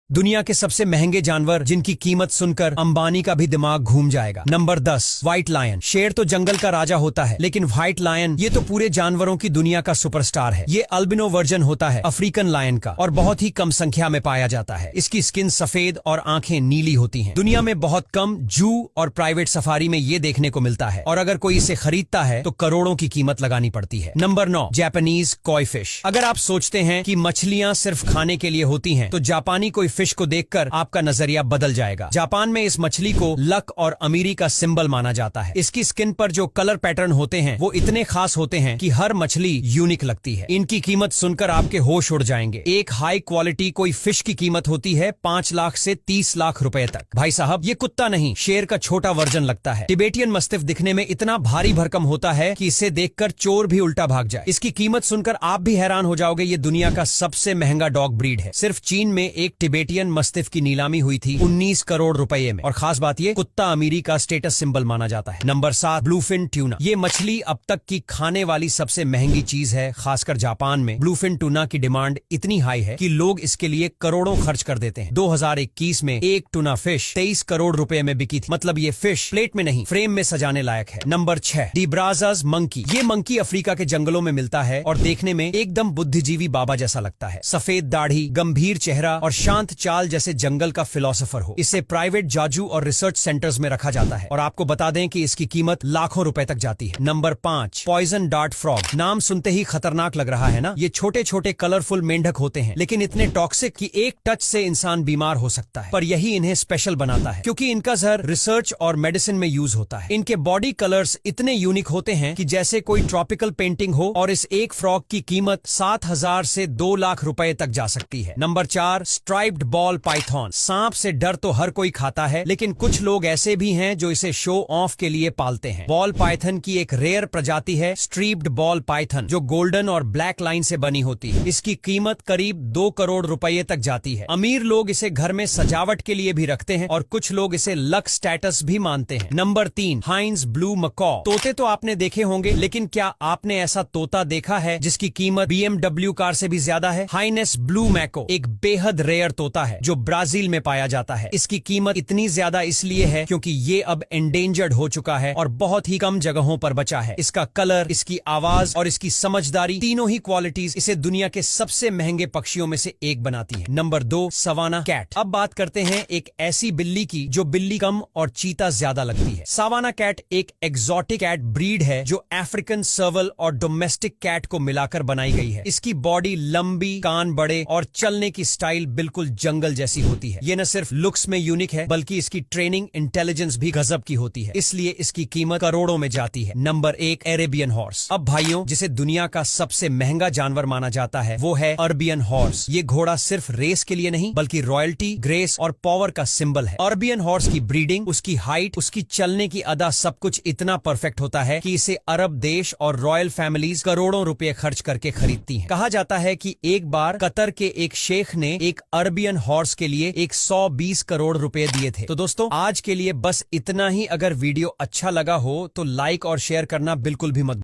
दुनिया के सबसे महंगे जानवर जिनकी कीमत सुनकर अंबानी का भी दिमाग घूम जाएगा। Number 10, white lion. शेर तो जंगल का राजा होता है, लेकिन व्हाइट लायन ये तो पूरे जानवरों की दुनिया का सुपरस्टार है। ये अल्बिनो वर्जन होता है अफ्रीकन लायन का और बहुत ही कम संख्या में पाया जाता है। इसकी स्किन सफेद और आंखें नीली होती हैं। दुनिया में बहुत कम जू और प्राइवेट सफारी में ये देखने को मिलता है और अगर कोई इसे खरीदता है तो करोड़ों की कीमत लगानी पड़ती है। Number 9, Japanese coy fish. अगर आप सोचते हैं कि मछलियां सिर्फ खाने के लिए होती हैं, तो जापानी कोई फिश को देखकर आपका नजरिया बदल जाएगा। जापान में इस मछली को लक और अमीरी का सिंबल माना जाता है। इसकी स्किन पर जो कलर पैटर्न होते हैं वो इतने खास होते हैं कि हर मछली यूनिक लगती है। इनकी कीमत सुनकर आपके होश उड़ जाएंगे। एक हाई क्वालिटी कोई फिश की कीमत होती है 5 लाख से 30 लाख रुपए तक। भाई साहब, ये कुत्ता नहीं, शेर का छोटा वर्जन लगता है। टिबेटियन मस्तिफ दिखने में इतना भारी भरकम होता है कि इसे देखकर चोर भी उल्टा भाग जाए। इसकी कीमत सुनकर आप भी हैरान हो जाओगे। ये दुनिया का सबसे महंगा डॉग ब्रीड है। सिर्फ चीन में एक टिबेटियन मस्तिफ की नीलामी हुई थी 19 करोड़ रुपए में। और खास बात ये, कुत्ता अमीरी का स्टेटस सिंबल माना जाता है। Number 7, bluefin tuna. ये मछली अब तक की खाने वाली सबसे महंगी चीज है। खासकर जापान में ब्लूफिन ट्यूना की डिमांड इतनी हाई है कि लोग इसके लिए करोड़ों खर्च कर देते हैं। 2021 में एक टूना फिश 23 करोड़ रुपए में बिकी थी। मतलब ये फिश प्लेट में नहीं, फ्रेम में सजाने लायक है। Number 6, de Brazza's monkey. ये मंकी अफ्रीका के जंगलों में मिलता है और देखने में एकदम बुद्धिजीवी बाबा जैसा लगता है। सफेद दाढ़ी, गंभीर चेहरा और शांत चाल जैसे जंगल का फिलोसोफर हो। इसे प्राइवेट जाजू और रिसर्च सेंटर्स में रखा जाता है और आपको बता दें कि इसकी कीमत लाखों रुपए तक जाती है। Number 5, poison dart frog. नाम सुनते ही खतरनाक लग रहा है ना। ये छोटे छोटे कलरफुल मेंढक होते हैं, लेकिन इतने टॉक्सिक कि एक टच से इंसान बीमार हो सकता है। पर यही इन्हें स्पेशल बनाता है क्योंकि इनका जहर रिसर्च और मेडिसिन में यूज होता है। इनके बॉडी कलर्स इतने यूनिक होते हैं कि जैसे कोई ट्रॉपिकल पेंटिंग हो और इस एक फ्रॉग की कीमत 7,000 से 2 लाख रुपए तक जा सकती है। Number 4, striped ball Python. सांप से डर तो हर कोई खाता है, लेकिन कुछ लोग ऐसे भी हैं जो इसे शो ऑफ के लिए पालते हैं। बॉल पाइथन की एक रेयर प्रजाति है स्ट्रीप्ड बॉल पाइथन, जो गोल्डन और ब्लैक लाइन से बनी होती है। इसकी कीमत करीब 2 करोड़ रुपए तक जाती है। अमीर लोग इसे घर में सजावट के लिए भी रखते हैं और कुछ लोग इसे लक स्टेटस भी मानते हैं। नंबर 3, हाइन्स ब्लू मकॉ। तोते तो आपने देखे होंगे, लेकिन क्या आपने ऐसा तोता देखा है जिसकी कीमत BMW कार से भी ज्यादा है? हाइनेस ब्लू मैको एक बेहद रेयर तोता है जो ब्राजील में पाया जाता है। इसकी कीमत इतनी ज्यादा इसलिए है क्योंकि ये अब एंडेंजर्ड हो चुका है और बहुत ही कम जगहों पर बचा है। इसका कलर, इसकी आवाज और इसकी समझदारी, तीनों ही क्वालिटीज इसे दुनिया के सबसे महंगे पक्षियों में से एक बनाती है। Number 2, savanna cat. अब बात करते हैं एक ऐसी बिल्ली की जो बिल्ली कम और चीता ज्यादा लगती है। सवाना कैट एक एग्जॉटिक कैट ब्रीड है जो अफ्रीकन सर्वल और डोमेस्टिक कैट को मिलाकर बनाई गई है। इसकी बॉडी लंबी, कान बड़े और चलने की स्टाइल बिल्कुल जंगल जैसी होती है। ये न सिर्फ लुक्स में यूनिक है, बल्कि इसकी ट्रेनिंग इंटेलिजेंस भी गजब की होती है, इसलिए इसकी कीमत करोड़ों में जाती है। Number 1, Arabian horse. अब भाइयों, जिसे दुनिया का सबसे महंगा जानवर माना जाता है वो है अरबियन हॉर्स। ये घोड़ा सिर्फ रेस के लिए नहीं बल्कि रॉयल्टी, ग्रेस और पावर का सिंबल है। अरबियन हॉर्स की ब्रीडिंग, उसकी हाइट, उसकी चलने की अदा, सब कुछ इतना परफेक्ट होता है कि इसे अरब देश और रॉयल फैमिलीज करोड़ों रुपए खर्च करके खरीदती हैं। कहा जाता है कि एक बार कतर के एक शेख ने एक अरबियन हॉर्स के लिए 120 करोड़ रुपए दिए थे। तो दोस्तों, आज के लिए बस इतना ही। अगर वीडियो अच्छा लगा हो तो लाइक और शेयर करना बिल्कुल भी मत